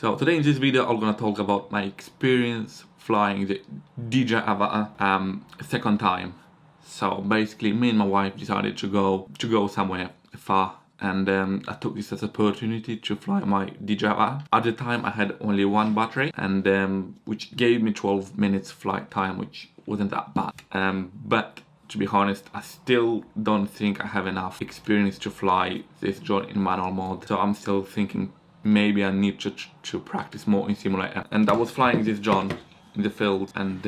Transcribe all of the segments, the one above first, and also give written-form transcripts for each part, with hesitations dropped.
So today in this video I'm gonna talk about my experience flying the DJI Avata second time. So basically me and my wife decided to go somewhere far, and I took this as an opportunity to fly my DJI Avata. At the time I had only one battery, and which gave me 12 minutes flight time, which wasn't that bad. But to be honest, I still don't think I have enough experience to fly this drone in manual mode. So I'm still thinking maybe I need to practice more in simulator. And I was flying this drone in the field, and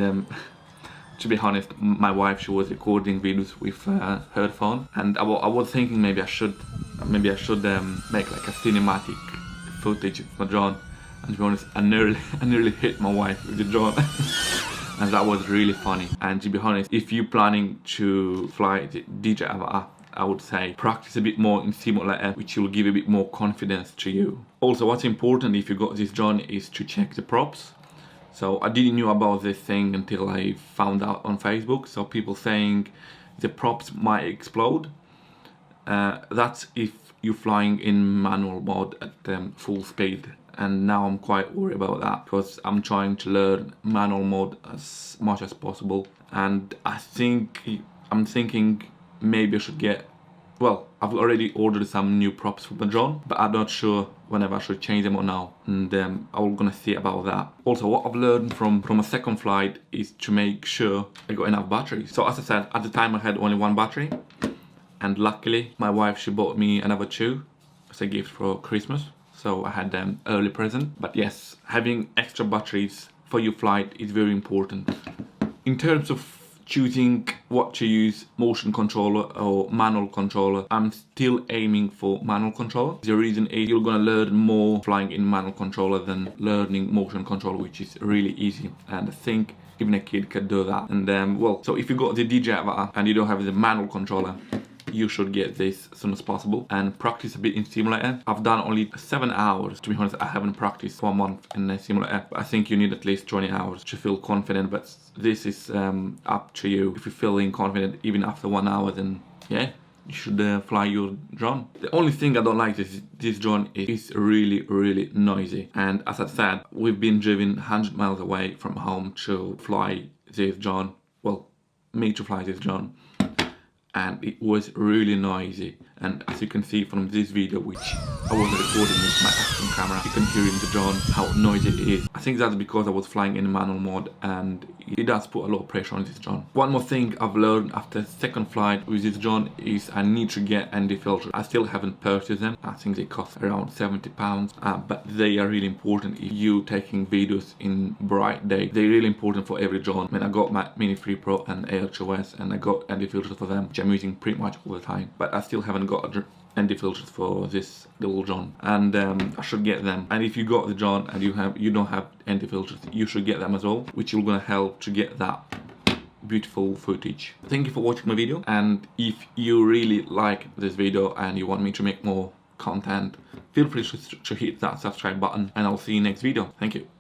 to be honest, my wife, she was recording videos with her phone, and I was thinking maybe I should make like a cinematic footage of my drone. And to be honest, I nearly hit my wife with the drone. And that was really funny. And to be honest, if you're planning to fly the DJI Avata, I would say practice a bit more in simulator, which will give a bit more confidence to you. Also, what's important if you got this drone is to check the props. So I didn't know about this thing until I found out on Facebook. So people saying the props might explode. That's if you're flying in manual mode at full speed. And now I'm quite worried about that, because I'm trying to learn manual mode as much as possible. And I'm thinking maybe I should get, well, I've already ordered some new props for the drone, but I'm not sure whenever I should change them or now. And I'm gonna see about that. Also, what I've learned from a second flight is to make sure I got enough batteries. So as I said, at the time I had only one battery, and luckily my wife, she bought me another two as a gift for Christmas. So I had them early present. But yes, having extra batteries for your flight is very important. In terms of choosing what to use, motion controller or manual controller, I'm still aiming for manual controller. The reason is you're gonna learn more flying in manual controller than learning motion controller, which is really easy. And I think even a kid can do that. And well, so if you got the DJI Avata and you don't have the manual controller, you should get this as soon as possible and practice a bit in simulator. I've done only 7 hours. To be honest, I haven't practiced for a month in a simulator. But I think you need at least 20 hours to feel confident, but this is up to you. If you're feeling confident even after 1 hour, then yeah, you should fly your drone. The only thing I don't like is this drone is really noisy. And as I said, we've been driven 100 miles away from home to fly this drone. Well, me to fly this drone. And it was really noisy, and as you can see from this video, which I wasn't recording with my action camera, you can hear in the drone how noisy it is. I think that's because I was flying in manual mode, and it does put a lot of pressure on this drone. One more thing I've learned after second flight with this drone is I need to get ND filters. I still haven't purchased them. I think they cost around £70, but they are really important if you're taking videos in bright day. They're really important for every drone. I mean, I got my Mini 3 Pro and Air2S, and I got ND filters for them, which I'm using pretty much all the time. But I still haven't got ND filters for this little drone, and I should get them. And if you got the drone and you don't have ND filters, you should get them as well, which is gonna help to get that beautiful footage. Thank you for watching my video, and if you really like this video and you want me to make more content, feel free to hit that subscribe button, and I'll see you next video. Thank you.